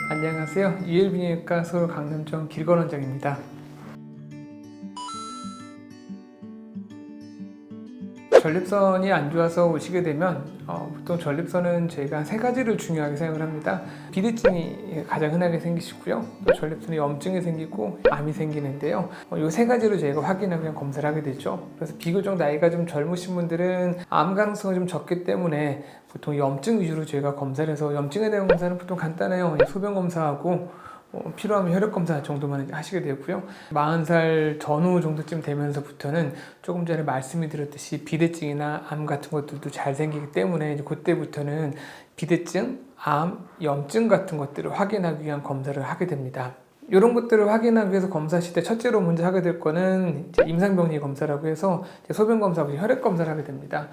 안녕하세요. 유일비뇨기과 서울 강남점 길건원장입니다. 전립선이 안 좋아서 오시게 되면 보통 전립선은 저희가 한 3가지를 중요하게 생각을 합니다. 비대증이 가장 흔하게 생기시고요. 또 전립선에 염증이 생기고 암이 생기는데요. 이 3가지로 저희가 확인하고 그냥 검사를 하게 되죠. 그래서 비교적 나이가 좀 젊으신 분들은 암 가능성이 좀 적기 때문에 보통 염증 위주로 저희가 검사를 해서 염증에 대한 검사는 보통 간단해요. 소변 검사하고 필요하면 혈액검사 정도만 하시게 되고요. 40살 전후 정도쯤 되면서부터는 조금 전에 말씀을 드렸듯이 비대증이나 암 같은 것들도 잘 생기기 때문에 이제 그때부터는 비대증, 암, 염증 같은 것들을 확인하기 위한 검사를 하게 됩니다. 이런 것들을 확인하기 위해서 검사하실 때 첫째로 먼저 하게 될 거는 이제 임상병리 검사라고 해서 소변 검사하고 혈액 검사를 하게 됩니다.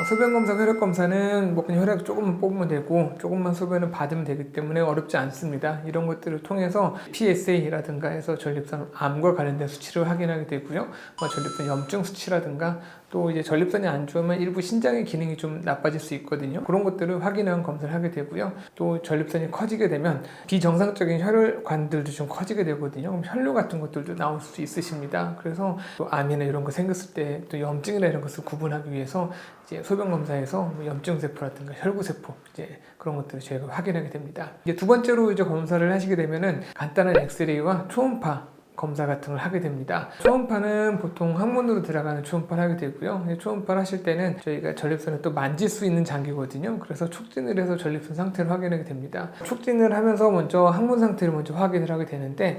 소변 검사, 혈액 검사는 뭐 그냥 혈액 조금만 뽑으면 되고 조금만 소변을 받으면 되기 때문에 어렵지 않습니다. 이런 것들을 통해서 PSA라든가 해서 전립선 암과 관련된 수치를 확인하게 되고요. 전립선 염증 수치라든가 또 이제 전립선이 안 좋으면 일부 신장의 기능이 좀 나빠질 수 있거든요. 그런 것들을 확인하는 검사를 하게 되고요. 또 전립선이 커지게 되면 비정상적인 혈관들도 좀 커지게 되거든요. 그럼 혈뇨 같은 것들도 나올 수 있으십니다. 그래서 또 암이나 이런 거 생겼을 때 또 염증이나 이런 것을 구분하기 위해서 이제 소변 검사에서 염증세포라든가 혈구세포 이제 그런 것들을 저희가 확인하게 됩니다. 이제 두 번째로 이제 검사를 하시게 되면은 간단한 엑스레이와 초음파 검사 같은 걸 하게 됩니다. 초음파는 보통 항문으로 들어가는 초음파를 하게 되고요. 초음파를 하실 때는 저희가 전립선을 또 만질 수 있는 장기거든요. 그래서 촉진을 해서 전립선 상태를 확인하게 됩니다. 촉진을 하면서 먼저 항문 상태를 먼저 확인을 하게 되는데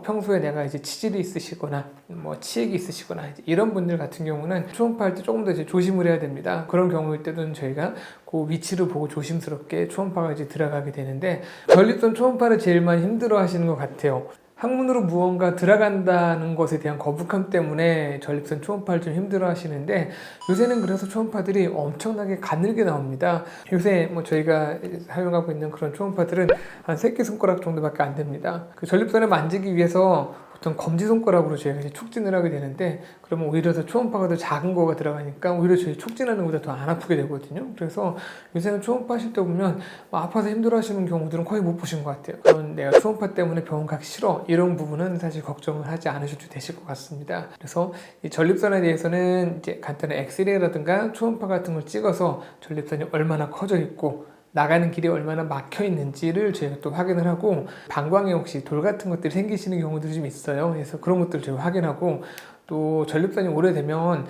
평소에 내가 이제 치질이 있으시거나 뭐 치액이 있으시거나 이런 분들 같은 경우는 초음파할 때 조금 더 이제 조심을 해야 됩니다. 그런 경우일 때는 저희가 그 위치를 보고 조심스럽게 초음파가 이제 들어가게 되는데 전립선 초음파를 제일 많이 힘들어 하시는 것 같아요. 항문으로 무언가 들어간다는 것에 대한 거부감 때문에 전립선 초음파를 좀 힘들어 하시는데 요새는 그래서 초음파들이 엄청나게 가늘게 나옵니다. 요새 뭐 저희가 사용하고 있는 그런 초음파들은 한 3개손가락 정도밖에 안 됩니다. 그 전립선을 만지기 위해서 보통 검지손가락으로 저희가 이제 촉진을 하게 되는데 그러면 오히려 더 초음파가 더 작은 거가 들어가니까 오히려 저희 촉진하는 것보다 더 안 아프게 되거든요. 그래서 요새는 초음파 하실 때 보면 아파서 힘들어 하시는 경우들은 거의 못 보신 것 같아요. 그런 내가 초음파 때문에 병원 가기 싫어 이런 부분은 사실 걱정을 하지 않으셔도 되실 것 같습니다. 그래서 이 전립선에 대해서는 이제 간단한 엑스레이라든가 초음파 같은 걸 찍어서 전립선이 얼마나 커져 있고 나가는 길이 얼마나 막혀 있는지를 저희가 또 확인을 하고 방광에 혹시 돌 같은 것들이 생기시는 경우들이 좀 있어요. 그래서 그런 것들을 저희가 확인하고 또 전립선이 오래되면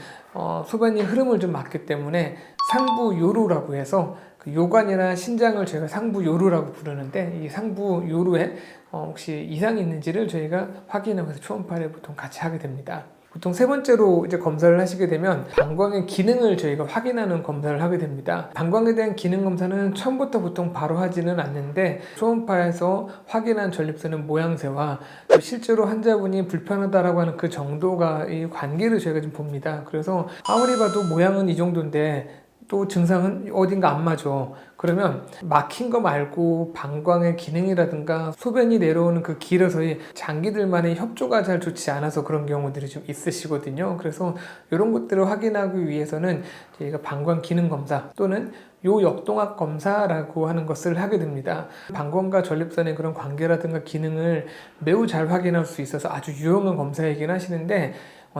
소변이 흐름을 좀 막기 때문에 상부요로라고 해서 그 요관이나 신장을 저희가 상부요로라고 부르는데 이 상부요로에 혹시 이상이 있는지를 저희가 확인하면서 초음파를 보통 같이 하게 됩니다. 보통 3번째로 이제 검사를 하시게 되면 방광의 기능을 저희가 확인하는 검사를 하게 됩니다. 방광에 대한 기능 검사는 처음부터 보통 바로 하지는 않는데 초음파에서 확인한 전립선의 모양새와 또 실제로 환자분이 불편하다라고 하는 그 정도가 이 관계를 저희가 좀 봅니다. 그래서 아무리 봐도 모양은 이 정도인데 또 증상은 어딘가 안 맞아. 그러면 막힌 거 말고 방광의 기능이라든가 소변이 내려오는 그 길에서의 장기들만의 협조가 잘 좋지 않아서 그런 경우들이 좀 있으시거든요. 그래서 이런 것들을 확인하기 위해서는 저희가 방광 기능 검사 또는 요역동학 검사라고 하는 것을 하게 됩니다. 방광과 전립선의 그런 관계라든가 기능을 매우 잘 확인할 수 있어서 아주 유용한 검사이긴 하시는데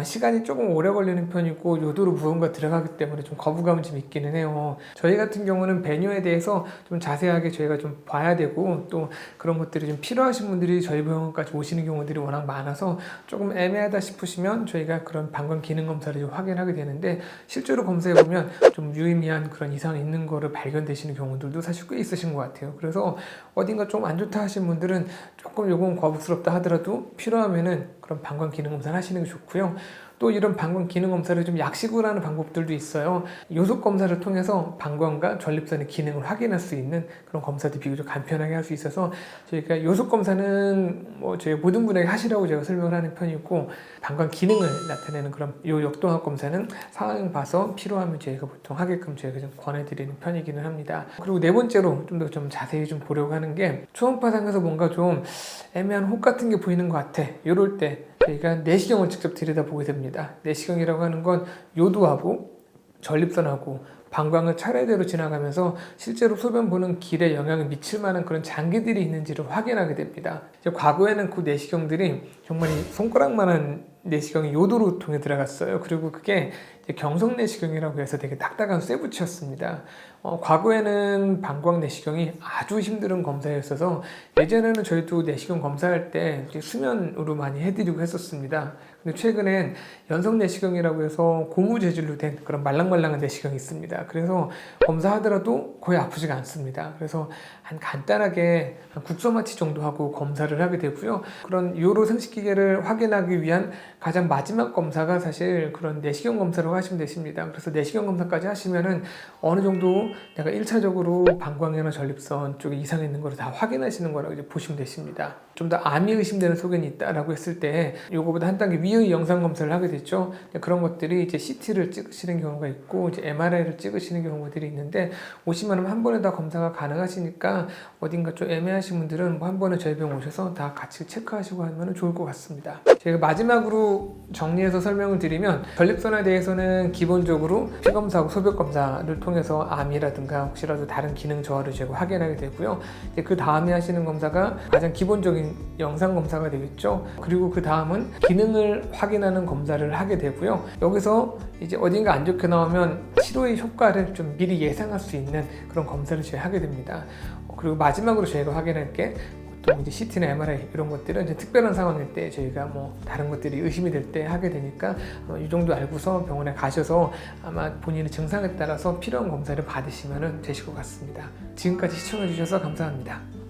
시간이 조금 오래 걸리는 편이고 요도로 무언가 들어가기 때문에 좀 거부감은 좀 있기는 해요. 저희 같은 경우는 배뇨에 대해서 좀 자세하게 저희가 좀 봐야 되고 또 그런 것들이 좀 필요하신 분들이 저희 병원까지 오시는 경우들이 워낙 많아서 조금 애매하다 싶으시면 저희가 그런 방광 기능 검사를 좀 확인하게 되는데 실제로 검사해보면 좀 유의미한 그런 이상이 있는 거를 발견되시는 경우들도 사실 꽤 있으신 것 같아요. 그래서 어딘가 좀 안 좋다 하신 분들은 조금 요건 거북스럽다 하더라도 필요하면은 그런 방광 기능 검사를 하시는 게 좋고요. 또 이런 방광 기능 검사를 좀 약식으로 하는 방법들도 있어요. 요속 검사를 통해서 방광과 전립선의 기능을 확인할 수 있는 그런 검사도 비교적 간편하게 할 수 있어서 저희가 요속 검사는 뭐 저희 모든 분에게 하시라고 제가 설명을 하는 편이고 방광 기능을 나타내는 그런 요 역동학 검사는 상황을 봐서 필요하면 저희가 보통 하게끔 저희가 좀 권해드리는 편이기는 합니다. 그리고 4번째로 좀 더 좀 자세히 좀 보려고 하는 게 초음파상에서 뭔가 좀 애매한 혹 같은 게 보이는 것 같아. 이럴 때 저희가 내시경을 직접 들여다보게 됩니다. 내시경이라고 하는 건 요도하고 전립선하고 방광을 차례대로 지나가면서 실제로 소변 보는 길에 영향을 미칠 만한 그런 장기들이 있는지를 확인하게 됩니다. 이제 과거에는 그 내시경들이 정말 이 손가락만한 내시경이 요도로 통에 들어갔어요. 그리고 그게 이제 경성 내시경이라고 해서 되게 딱딱한 쇠붙이였습니다. 과거에는 방광 내시경이 아주 힘든 검사였어서 예전에는 저희도 내시경 검사할 때 이제 수면으로 많이 해드리고 했었습니다. 근데 최근엔 연성 내시경이라고 해서 고무 재질로 된 그런 말랑말랑한 내시경이 있습니다. 그래서 검사하더라도 거의 아프지가 않습니다. 그래서 한 간단하게 국소마취 정도 하고 검사를 하게 되고요. 그런 요로 생식기계를 확인하기 위한 가장 마지막 검사가 사실 그런 내시경 검사라고 하시면 되십니다. 그래서 내시경 검사까지 하시면은 어느 정도 내가 1차적으로 방광이나 전립선 쪽에 이상이 있는 걸 다 확인하시는 거라고 이제 보시면 되십니다. 좀 더 암이 의심되는 소견이 있다라고 했을 때 요거보다 한 단계 위의 영상 검사를 하게 됐죠. 그런 것들이 이제 CT를 찍으시는 경우가 있고 이제 MRI를 찍으시는 경우들이 있는데 오시면 한 번에 다 검사가 가능하시니까 어딘가 좀 애매하신 분들은 뭐 한 번에 저희 병 오셔서 다 같이 체크하시고 하면 좋을 것 같습니다. 제가 마지막으로 정리해서 설명을 드리면 전립선에 대해서는 기본적으로 피검사하고 소변검사를 통해서 암이라든가 혹시라도 다른 기능 저하를 제가 확인하게 되고요. 이제 그 다음에 하시는 검사가 가장 기본적인 영상 검사가 되겠죠. 그리고 그 다음은 기능을 확인하는 검사를 하게 되고요. 여기서 이제 어딘가 안 좋게 나오면 치료의 효과를 좀 미리 예상할 수 있는 그런 검사를 저희 하게 됩니다. 그리고 마지막으로 저희가 확인할 게 보통 이제 CT나 MRI 이런 것들은 이제 특별한 상황일 때 저희가 뭐 다른 것들이 의심이 될 때 하게 되니까 이 정도 알고서 병원에 가셔서 아마 본인의 증상에 따라서 필요한 검사를 받으시면 되실 것 같습니다. 지금까지 시청해 주셔서 감사합니다.